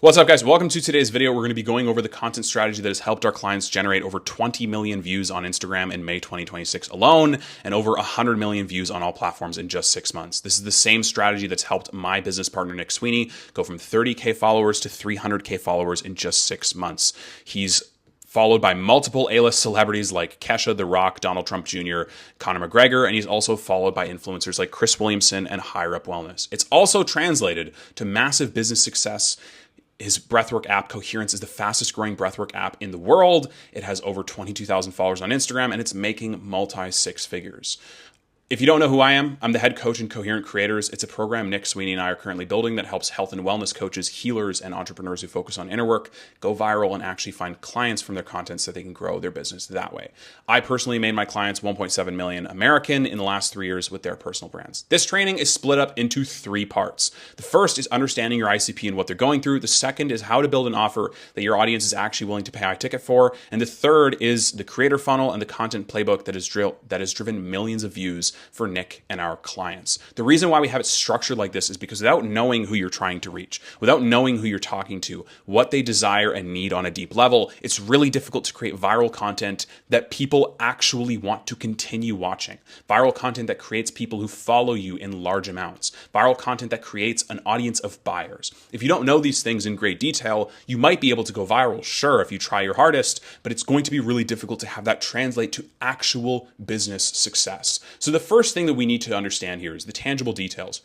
What's up, guys? Welcome to today's video. We're going to be going over the content strategy that has helped our clients generate over 20 million views on Instagram in May 2026 alone, and over 100 million views on all platforms in just 6 months. This is the same strategy that's helped my business partner, Nick Sweeney, go from 30K followers to 300K followers in just 6 months. He's followed by multiple A-list celebrities like Kesha, The Rock, Donald Trump Jr., Conor McGregor, and he's also followed by influencers like Chris Williamson and Higher Up Wellness. It's also translated to massive business success. His breathwork app, Coherence, is the fastest growing breathwork app in the world. It has over 22,000 followers on Instagram, and it's making multi-six figures. If you don't know who I am, I'm the head coach in Coherent Creators. It's a program Nick Sweeney and I are currently building that helps health and wellness coaches, healers, and entrepreneurs who focus on inner work go viral and actually find clients from their content so they can grow their business that way. I personally made my clients 1.7 million American in the last 3 years with their personal brands. This training is split up into 3 parts. The first is understanding your ICP and what they're going through. The second is how to build an offer that your audience is actually willing to pay a high ticket for. And the third is the creator funnel and the content playbook that has driven millions of views for Nick and our clients. The reason why we have it structured like this is because without knowing who you're trying to reach, without knowing who you're talking to, what they desire and need on a deep level, it's really difficult to create viral content that people actually want to continue watching. Viral content that creates people who follow you in large amounts. Viral content that creates an audience of buyers. If you don't know these things in great detail, you might be able to go viral, sure, if you try your hardest, but it's going to be really difficult to have that translate to actual business success. So the first thing that we need to understand here is the tangible details.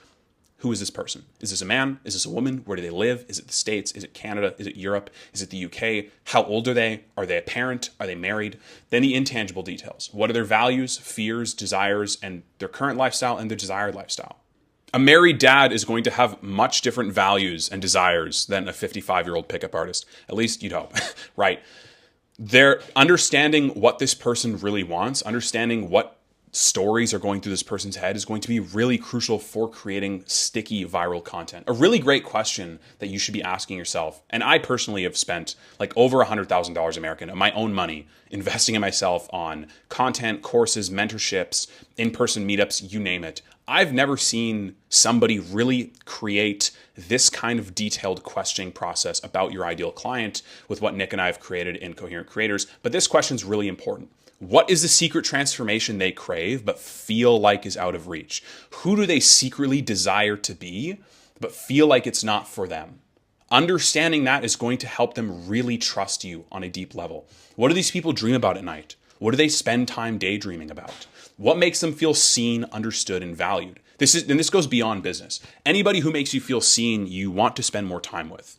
Who is this person? Is this a man? Is this a woman? Where do they live? Is it the States? Is it Canada? Is it Europe? Is it the UK? How old are they? Are they a parent? Are they married? Then the intangible details. What are their values, fears, desires, and their current lifestyle and their desired lifestyle? A married dad is going to have much different values and desires than a 55-year-old pickup artist. At least you'd hope, right? They're understanding what this person really wants, understanding what stories are going through this person's head is going to be really crucial for creating sticky viral content. A really great question that you should be asking yourself, and I personally have spent like over $100,000 American of my own money investing in myself on content, courses, mentorships, in-person meetups, you name it. I've never seen somebody really create this kind of detailed questioning process about your ideal client with what Nick and I have created in Coherent Creators, but this question is really important. What is the secret transformation they crave but feel like is out of reach? Who do they secretly desire to be but feel like it's not for them? Understanding that is going to help them really trust you on a deep level. What do these people dream about at night? What do they spend time daydreaming about? What makes them feel seen, understood, and valued? This goes beyond business. Anybody who makes you feel seen, you want to spend more time with.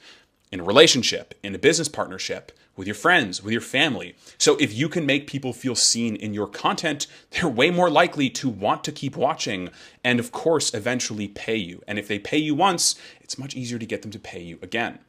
In a relationship, in a business partnership, with your friends, with your family. So if you can make people feel seen in your content, they're way more likely to want to keep watching and, of course, eventually pay you. And if they pay you once, it's much easier to get them to pay you again.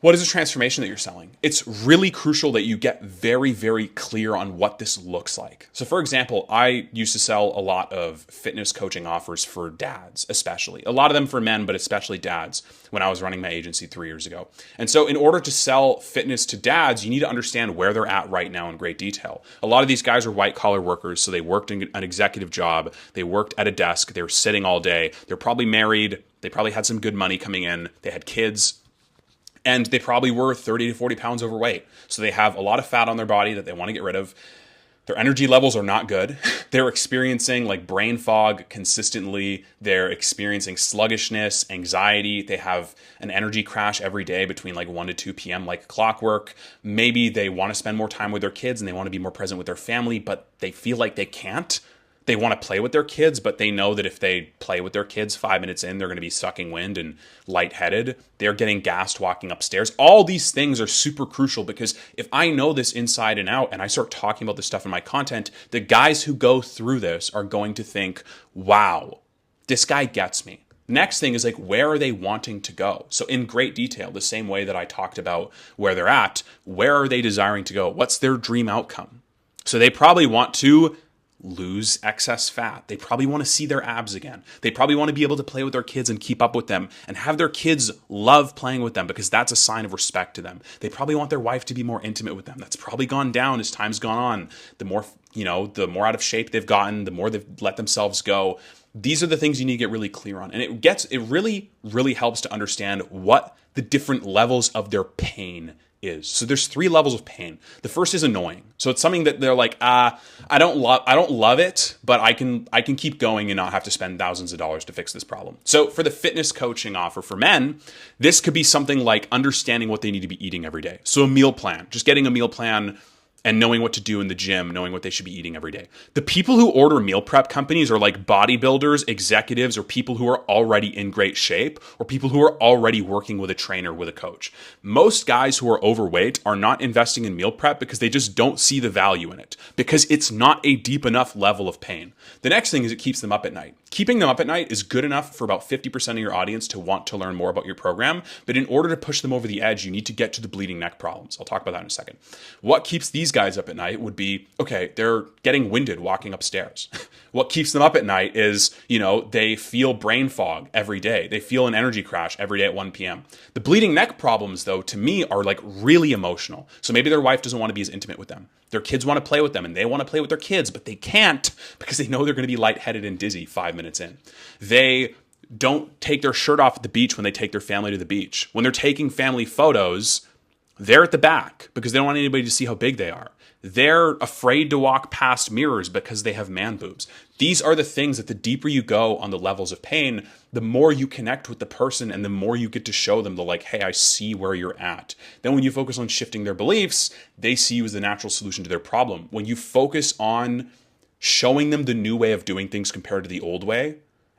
What is the transformation that you're selling? It's really crucial that you get very, very clear on what this looks like. So for example, I used to sell a lot of fitness coaching offers for dads, especially. A lot of them for men, but especially dads when I was running my agency 3 years ago. And so in order to sell fitness to dads, you need to understand where they're at right now in great detail. A lot of these guys are white collar workers, so they worked in an executive job. They worked at a desk. They were sitting all day. They're probably married. They probably had some good money coming in. They had kids. And they probably were 30 to 40 pounds overweight. So they have a lot of fat on their body that they want to get rid of. Their energy levels are not good. They're experiencing like brain fog consistently. They're experiencing sluggishness, anxiety. They have an energy crash every day between like 1 to 2 p.m. like clockwork. Maybe they want to spend more time with their kids and they want to be more present with their family, but they feel like they can't. They want to play with their kids, but they know that if they play with their kids 5 minutes in, they're going to be sucking wind and lightheaded. They're getting gassed walking upstairs. All these things are super crucial because if I know this inside and out and I start talking about this stuff in my content, the guys who go through this are going to think, wow, this guy gets me. Next thing is like, where are they wanting to go? So in great detail, the same way that I talked about where they're at, where are they desiring to go? What's their dream outcome? So they probably want to lose excess fat. They probably want to see their abs again. They probably want to be able to play with their kids and keep up with them and have their kids love playing with them because that's a sign of respect to them. They probably want their wife to be more intimate with them. That's probably gone down as time's gone on. The more, the more out of shape they've gotten, the more they've let themselves go. These are the things you need to get really clear on. And it really, really helps to understand what the different levels of their pain is. So there's 3 levels of pain. The first is annoying. So it's something that they're like, I don't love it, but I can keep going and not have to spend thousands of dollars to fix this problem. So for the fitness coaching offer for men, this could be something like understanding what they need to be eating every day. So a meal plan, just getting a meal plan and knowing what to do in the gym, knowing what they should be eating every day. The people who order meal prep companies are like bodybuilders, executives, or people who are already in great shape, or people who are already working with a trainer, with a coach. Most guys who are overweight are not investing in meal prep because they just don't see the value in it, because it's not a deep enough level of pain. The next thing is it keeps them up at night. Keeping them up at night is good enough for about 50% of your audience to want to learn more about your program, but in order to push them over the edge, you need to get to the bleeding neck problems. I'll talk about that in a second. What keeps these guys up at night would be, okay, they're getting winded walking upstairs. What keeps them up at night is, they feel brain fog every day. They feel an energy crash every day at 1 p.m. The bleeding neck problems, though, to me are like really emotional. So maybe their wife doesn't want to be as intimate with them. Their kids want to play with them and they want to play with their kids, but they can't because they know they're going to be lightheaded and dizzy 5 minutes in. They don't take their shirt off at the beach when they take their family to the beach. When they're taking family photos, they're at the back because they don't want anybody to see how big they are. They're afraid to walk past mirrors because they have man boobs. These are the things that the deeper you go on the levels of pain, the more you connect with the person and the more you get to show them the like, hey, I see where you're at. Then when you focus on shifting their beliefs, they see you as the natural solution to their problem. When you focus on showing them the new way of doing things compared to the old way,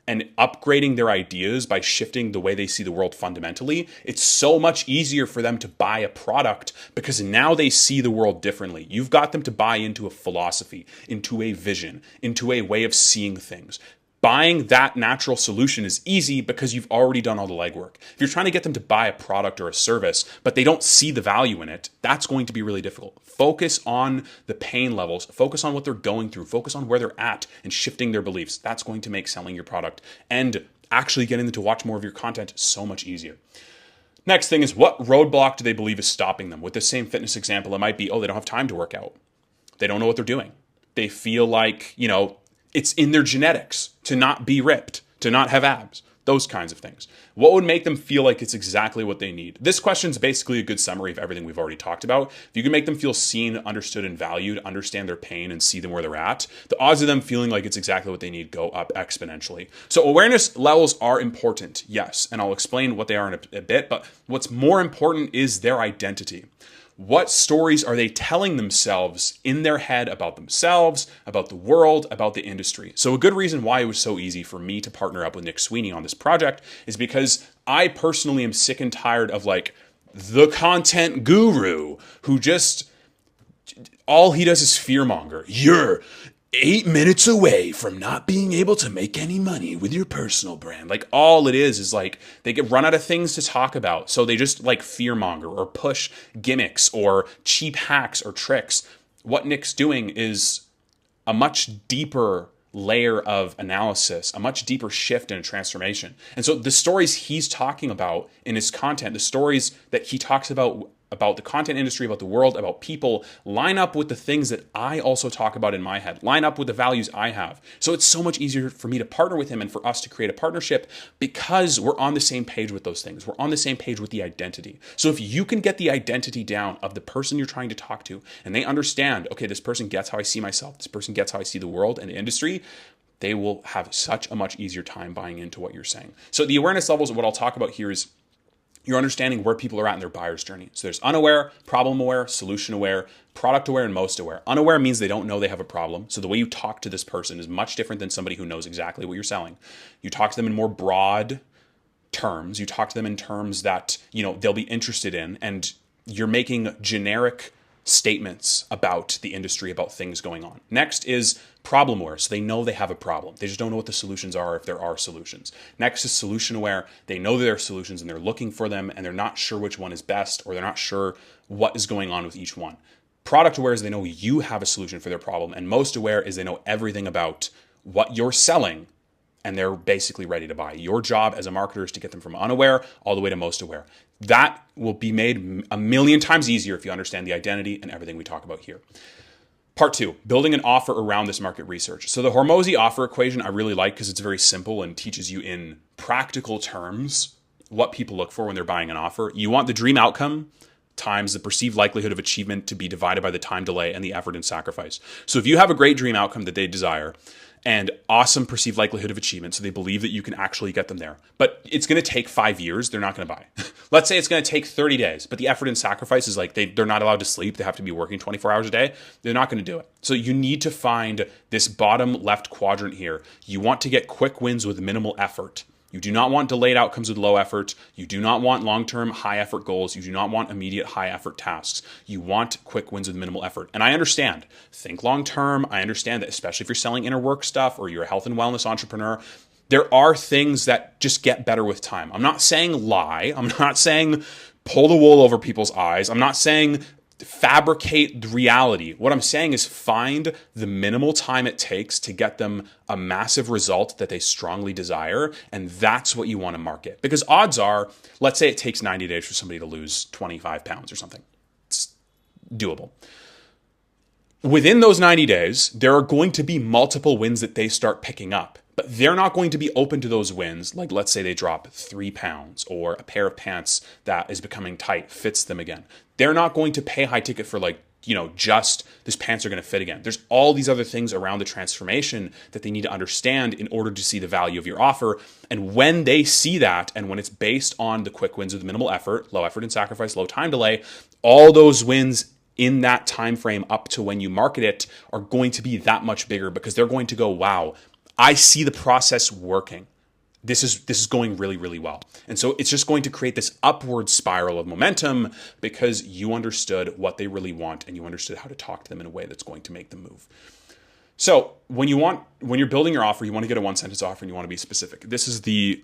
and upgrading their ideas by shifting the way they see the world fundamentally, it's so much easier for them to buy a product because now they see the world differently. You've got them to buy into a philosophy, into a vision, into a way of seeing things. Buying that natural solution is easy because you've already done all the legwork. If you're trying to get them to buy a product or a service, but they don't see the value in it, that's going to be really difficult. Focus on the pain levels, focus on what they're going through, focus on where they're at and shifting their beliefs. That's going to make selling your product and actually getting them to watch more of your content so much easier. Next thing is, what roadblock do they believe is stopping them? With the same fitness example, it might be, they don't have time to work out. They don't know what they're doing. They feel like, it's in their genetics to not be ripped, to not have abs, those kinds of things. What would make them feel like it's exactly what they need? This question is basically a good summary of everything we've already talked about. If you can make them feel seen, understood, and valued, understand their pain, and see them where they're at, the odds of them feeling like it's exactly what they need go up exponentially. So awareness levels are important, yes, and I'll explain what they are in a bit, but what's more important is their identity. What stories are they telling themselves in their head about themselves, about the world, about the industry? So a good reason why it was so easy for me to partner up with Nick Sweeney on this project is because I personally am sick and tired of like the content guru who just, all he does is fearmonger. You're 8 minutes away from not being able to make any money with your personal brand. Like all it is like they get run out of things to talk about. So they just like fearmonger or push gimmicks or cheap hacks or tricks. What Nick's doing is a much deeper layer of analysis, a much deeper shift and a transformation. And so the stories he's talking about in his content, the stories that he talks about the content industry, about the world, about people, line up with the things that I also talk about in my head, line up with the values I have. So it's so much easier for me to partner with him and for us to create a partnership because we're on the same page with those things. We're on the same page with the identity. So if you can get the identity down of the person you're trying to talk to and they understand, okay, this person gets how I see myself, this person gets how I see the world and the industry, they will have such a much easier time buying into what you're saying. So the awareness levels of what I'll talk about here is you're understanding where people are at in their buyer's journey. So there's unaware, problem aware, solution aware, product aware, and most aware. Unaware means they don't know they have a problem. So the way you talk to this person is much different than somebody who knows exactly what you're selling. You talk to them in more broad terms. You talk to them in terms that, they'll be interested in, and you're making generic statements about the industry, about things going on. Next is problem aware. So they know they have a problem. They just don't know what the solutions are, if there are solutions. Next is solution aware. They know there are solutions and they're looking for them and they're not sure which one is best, or they're not sure what is going on with each one. Product aware is they know you have a solution for their problem. And most aware is they know everything about what you're selling and they're basically ready to buy. Your job as a marketer is to get them from unaware all the way to most aware. That will be made a million times easier if you understand the identity and everything we talk about here. Part 2, building an offer around this market research. So the Hormozi offer equation I really like because it's very simple and teaches you in practical terms what people look for when they're buying an offer. You want the dream outcome times the perceived likelihood of achievement to be divided by the time delay and the effort and sacrifice. So if you have a great dream outcome that they desire and awesome perceived likelihood of achievement, so they believe that you can actually get them there, but it's going to take 5 years, they're not going to buy. Let's say it's going to take 30 days, but the effort and sacrifice is like they're not allowed to sleep. They have to be working 24 hours a day. They're not going to do it. So you need to find this bottom left quadrant here. You want to get quick wins with minimal effort. You do not want delayed outcomes with low effort. You do not want long-term high effort goals. You do not want immediate high effort tasks. You want quick wins with minimal effort. And I understand, think long-term. I understand that, especially if you're selling inner work stuff or you're a health and wellness entrepreneur, there are things that just get better with time. I'm not saying lie. I'm not saying pull the wool over people's eyes. I'm not saying fabricate the reality. What I'm saying is find the minimal time it takes to get them a massive result that they strongly desire, and that's what you want to market. Because odds are, let's say it takes 90 days for somebody to lose 25 pounds or something. It's doable. Within those 90 days, there are going to be multiple wins that they start picking up. But they're not going to be open to those wins. Like, let's say they drop 3 pounds or a pair of pants that is becoming tight fits them again. They're not going to pay high ticket for just this pants are going to fit again. There's all these other things around the transformation that they need to understand in order to see the value of your offer. And when they see that, and when it's based on the quick wins with minimal effort, low effort and sacrifice, low time delay, all those wins in that time frame up to when you market it are going to be that much bigger, because they're going to go, wow, I see the process working. This is going really, really well. And so it's just going to create this upward spiral of momentum because you understood what they really want and you understood how to talk to them in a way that's going to make them move. So when you're building your offer, you want to get a one-sentence offer and you want to be specific. This is the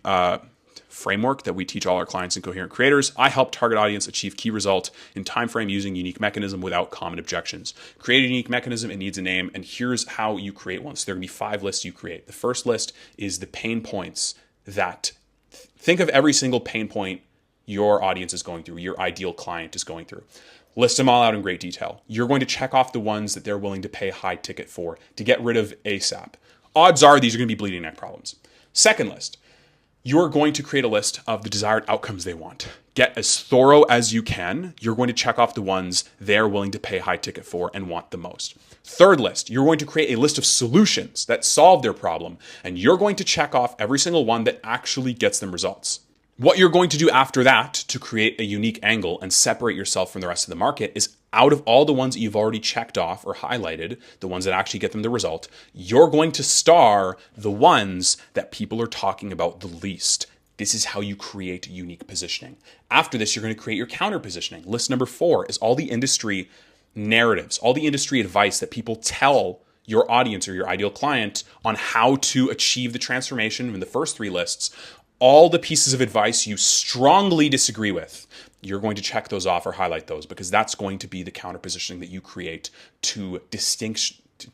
framework that we teach all our clients and coherent creators. I help target audience achieve key result in time frame using unique mechanism without common objections. Create a unique mechanism, it needs a name, and here's how you create one. So there are going to be 5 lists you create. The first list is the pain points that, think of every single pain point your audience is going through, your ideal client is going through. List them all out in great detail. You're going to check off the ones that they're willing to pay high ticket for to get rid of ASAP. Odds are these are going to be bleeding neck problems. Second list, you're going to create a list of the desired outcomes they want. Get as thorough as you can. You're going to check off the ones they're willing to pay high ticket for and want the most. Third list, you're going to create a list of solutions that solve their problem, and you're going to check off every single one that actually gets them results. What you're going to do after that to create a unique angle and separate yourself from the rest of the market is, out of all the ones that you've already checked off or highlighted, the ones that actually get them the result, you're going to star the ones that people are talking about the least. This is how you create unique positioning. After this, you're going to create your counter positioning. List number 4 is all the industry narratives, all the industry advice that people tell your audience or your ideal client on how to achieve the transformation in the first 3 lists. All the pieces of advice you strongly disagree with, you're going to check those off or highlight those, because that's going to be the counter positioning that you create to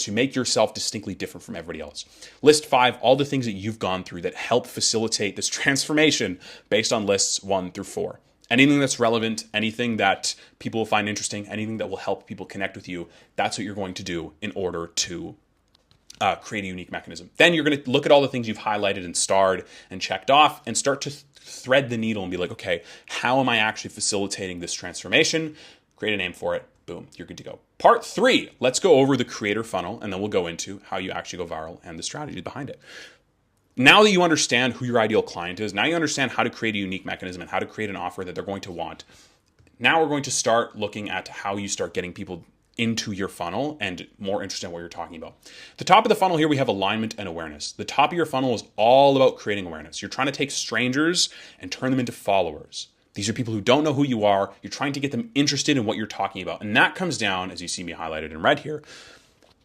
make yourself distinctly different from everybody else. List 5, all the things that you've gone through that help facilitate this transformation based on lists 1 through 4. Anything that's relevant, anything that people will find interesting, anything that will help people connect with you, that's what you're going to do in order to create a unique mechanism. Then you're going to look at all the things you've highlighted and starred and checked off and start to thread the needle and be like, okay, how am I actually facilitating this transformation? Create a name for it. Boom, you're good to go. Part 3, let's go over the creator funnel, and then we'll go into how you actually go viral and the strategy behind it. Now that you understand who your ideal client is, now you understand how to create a unique mechanism and how to create an offer that they're going to want. Now we're going to start looking at how you start getting people into your funnel and more interested in what you're talking about. The top of the funnel here, we have alignment and awareness. The top of your funnel is all about creating awareness. You're trying to take strangers and turn them into followers. These are people who don't know who you are. You're trying to get them interested in what you're talking about. And that comes down, as you see me highlighted in red here,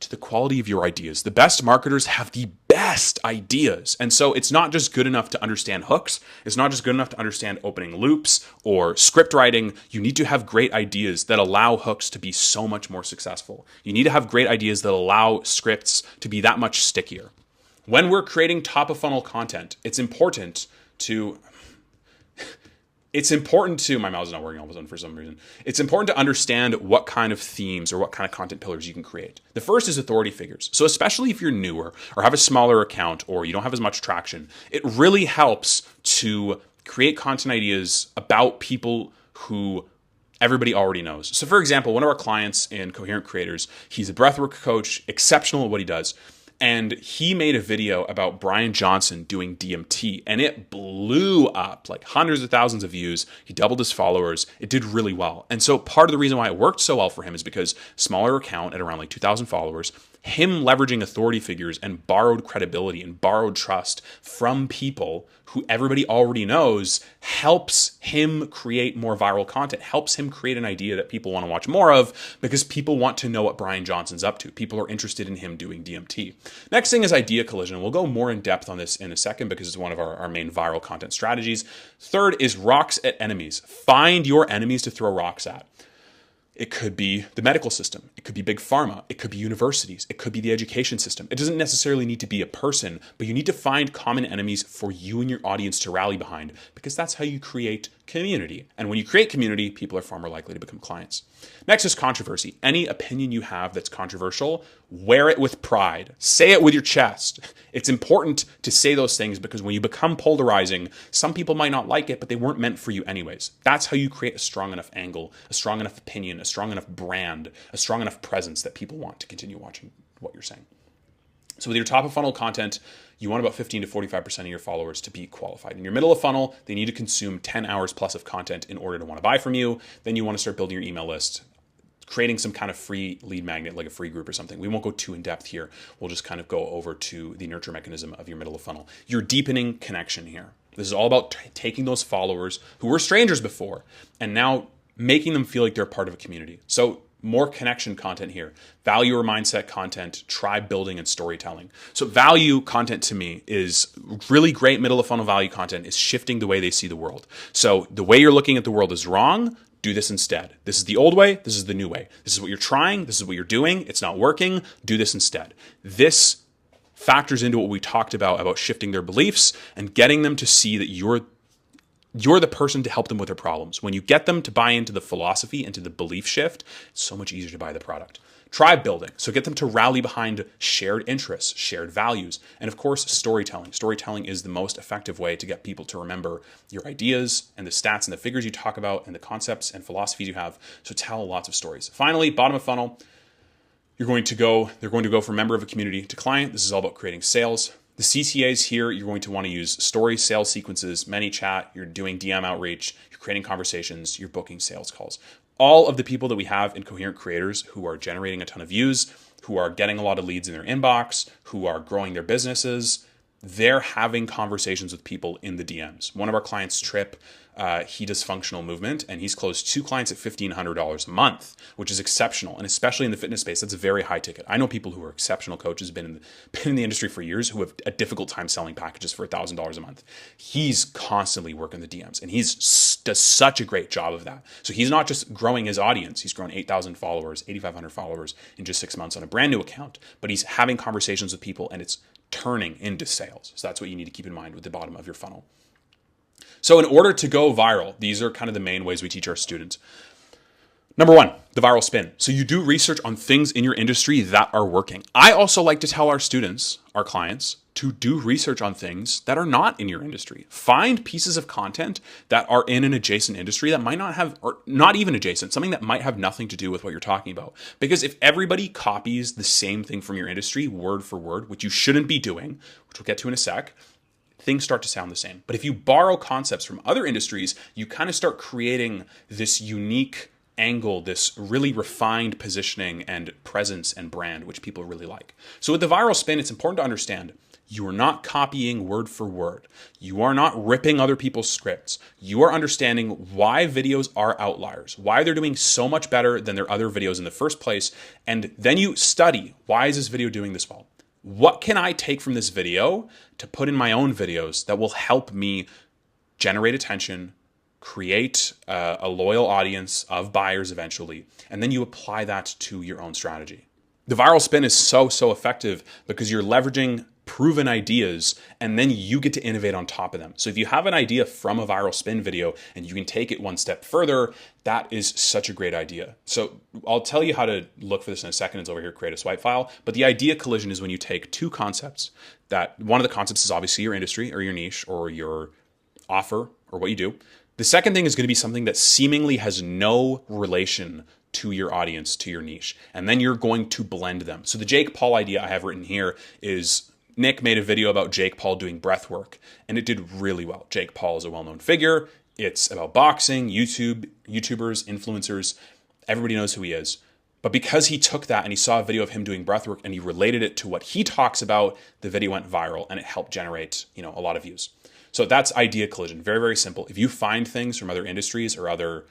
to the quality of your ideas. The best marketers have the best ideas. And so it's not just good enough to understand hooks. It's not just good enough to understand opening loops or script writing. You need to have great ideas that allow hooks to be so much more successful. You need to have great ideas that allow scripts to be that much stickier. When we're creating top of funnel content, it's important to it's important to, my mouse is not working all of a sudden for some reason. It's important to understand what kind of themes or what kind of content pillars you can create. The first is authority figures. So especially if you're newer or have a smaller account or you don't have as much traction, it really helps to create content ideas about people who everybody already knows. So for example, one of our clients in Coherent Creators, he's a breathwork coach, exceptional at what he does. And he made a video about Brian Johnson doing DMT, and it blew up, like hundreds of thousands of views. He doubled his followers. It did really well. And so part of the reason why it worked so well for him is because smaller account at around like 2,000 followers, him leveraging authority figures and borrowed credibility and borrowed trust from people who everybody already knows helps him create more viral content, helps him create an idea that people want to watch more of because people want to know what Brian Johnson's up to. People are interested in him doing DMT. Next thing is idea collision. We'll go more in depth on this in a second because it's one of our main viral content strategies. Third is rocks at enemies. Find your enemies to throw rocks at. It could be the medical system. It could be big pharma. It could be universities. It could be the education system. It doesn't necessarily need to be a person, but you need to find common enemies for you and your audience to rally behind because that's how you create community. And when you create community, people are far more likely to become clients. Next is controversy. Any opinion you have that's controversial, wear it with pride. Say it with your chest. It's important to say those things because when you become polarizing, some people might not like it, but they weren't meant for you anyways. That's how you create a strong enough angle, a strong enough opinion, a strong enough brand, a strong enough presence that people want to continue watching what you're saying. So with your top of funnel content, you want about 15 to 45% of your followers to be qualified. In your middle of funnel, they need to consume 10 hours plus of content in order to want to buy from you. Then you want to start building your email list, creating some kind of free lead magnet, like a free group or something. We won't go too in depth here. We'll just kind of go over to the nurture mechanism of your middle of funnel. You're deepening connection here. This is all about taking those followers who were strangers before and now making them feel like they're part of a community. So more connection content here, value or mindset content, tribe building and storytelling. So value content to me is really great. Middle of funnel value content is shifting the way they see the world. So the way you're looking at the world is wrong. Do this instead. This is the old way. This is the new way. This is what you're trying. This is what you're doing. It's not working. Do this instead. This factors into what we talked about shifting their beliefs and getting them to see that you're the person to help them with their problems. When you get them to buy into the philosophy, into the belief shift, it's so much easier to buy the product. Tribe building. So get them to rally behind shared interests, shared values, and of course, storytelling. Storytelling is the most effective way to get people to remember your ideas and the stats and the figures you talk about and the concepts and philosophies you have. So tell lots of stories. Finally, bottom of funnel, they're going to go from member of a community to client. This is all about creating sales. The CTAs here, you're going to want to use story, sales sequences, ManyChat, you're doing DM outreach, you're creating conversations, you're booking sales calls. All of the people that we have in Coherent Creators who are generating a ton of views, who are getting a lot of leads in their inbox, who are growing their businesses, they're having conversations with people in the DMs. One of our clients, Trip, he does functional movement and he's closed 2 clients at $1,500 a month, which is exceptional. And especially in the fitness space, that's a very high ticket. I know people who are exceptional coaches, been in the industry for years, who have a difficult time selling packages for $1,000 a month. He's constantly working the DMs and does such a great job of that. So he's not just growing his audience. He's grown 8,000 followers, 8,500 followers in just 6 months on a brand new account, but he's having conversations with people and it's turning into sales. So that's what you need to keep in mind with the bottom of your funnel. So in order to go viral, these are kind of the main ways we teach our students. Number 1, the viral spin. So you do research on things in your industry that are working. I also like to tell our students, our clients, to do research on things that are not in your industry. Find pieces of content that are in an adjacent industry that might not have, or not even adjacent, something that might have nothing to do with what you're talking about. Because if everybody copies the same thing from your industry, word for word, which you shouldn't be doing, which we'll get to in a sec, things start to sound the same. But if you borrow concepts from other industries, you kind of start creating this unique angle, this really refined positioning and presence and brand, which people really like. So with the viral spin, it's important to understand you are not copying word for word. You are not ripping other people's scripts. You are understanding why videos are outliers, why they're doing so much better than their other videos in the first place. And then you study, why is this video doing this well? What can I take from this video to put in my own videos that will help me generate attention, create a loyal audience of buyers eventually, and then you apply that to your own strategy. The viral spin is so effective because you're leveraging proven ideas, and then you get to innovate on top of them. So if you have an idea from a viral spin video and you can take it one step further, that is such a great idea. So I'll tell you how to look for this in a second. It's over here, create a swipe file. But the idea collision is when you take two concepts that one of the concepts is obviously your industry or your niche or your offer or what you do. The second thing is going to be something that seemingly has no relation to your audience, to your niche. And then you're going to blend them. So the Jake Paul idea I have written here is Nick made a video about Jake Paul doing breath work, and it did really well. Jake Paul is a well-known figure. It's about boxing, YouTubers, influencers. Everybody knows who he is. But because he took that and he saw a video of him doing breath work and he related it to what he talks about, the video went viral and it helped generate, a lot of views. So that's idea collision. Very, very simple. If you find things from other industries or other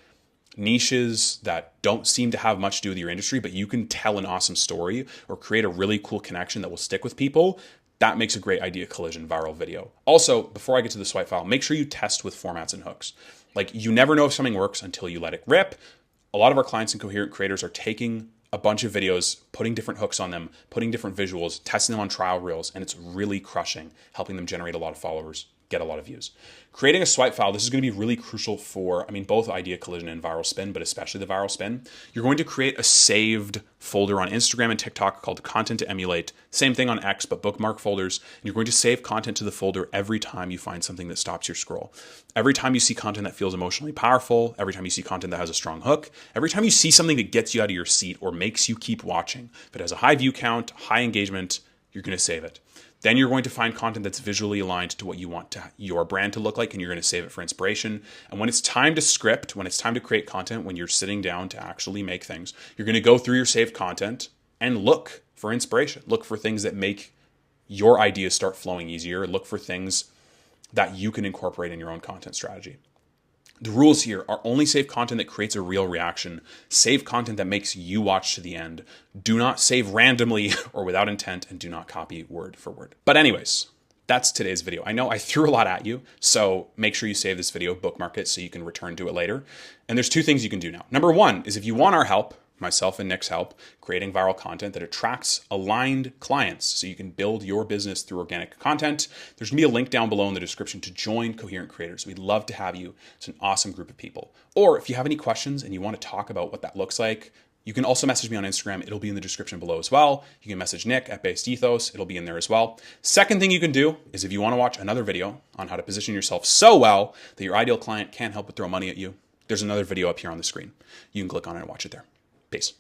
niches that don't seem to have much to do with your industry, but you can tell an awesome story or create a really cool connection that will stick with people, that makes a great idea collision viral video. Also, before I get to the swipe file, make sure you test with formats and hooks. Like, you never know if something works until you let it rip. A lot of our clients and coherent creators are taking a bunch of videos, putting different hooks on them, putting different visuals, testing them on trial reels, and it's really crushing, helping them generate a lot of followers, get a lot of views. Creating a swipe file, this is going to be really crucial for, both idea collision and viral spin, but especially the viral spin. You're going to create a saved folder on Instagram and TikTok called content to emulate. Same thing on X, but bookmark folders. And you're going to save content to the folder every time you find something that stops your scroll. Every time you see content that feels emotionally powerful, every time you see content that has a strong hook, every time you see something that gets you out of your seat or makes you keep watching, if it has a high view count, high engagement, you're going to save it. Then you're going to find content that's visually aligned to what you want your brand to look like, and you're going to save it for inspiration. And when it's time to script, when it's time to create content, when you're sitting down to actually make things, you're going to go through your saved content and look for inspiration. Look for things that make your ideas start flowing easier. Look for things that you can incorporate in your own content strategy. The rules here are only save content that creates a real reaction. Save content that makes you watch to the end. Do not save randomly or without intent, and do not copy word for word. But anyways, that's today's video. I know I threw a lot at you, so make sure you save this video, bookmark it so you can return to it later. And there's two things you can do now. Number one is if you want our help, myself and Nick's help, creating viral content that attracts aligned clients so you can build your business through organic content, there's going to be a link down below in the description to join Coherent Creators. We'd love to have you. It's an awesome group of people. Or if you have any questions and you want to talk about what that looks like, you can also message me on Instagram. It'll be in the description below as well. You can message Nick at Based Ethos. It'll be in there as well. Second thing you can do is if you want to watch another video on how to position yourself so well that your ideal client can't help but throw money at you, there's another video up here on the screen. You can click on it and watch it there. Peace.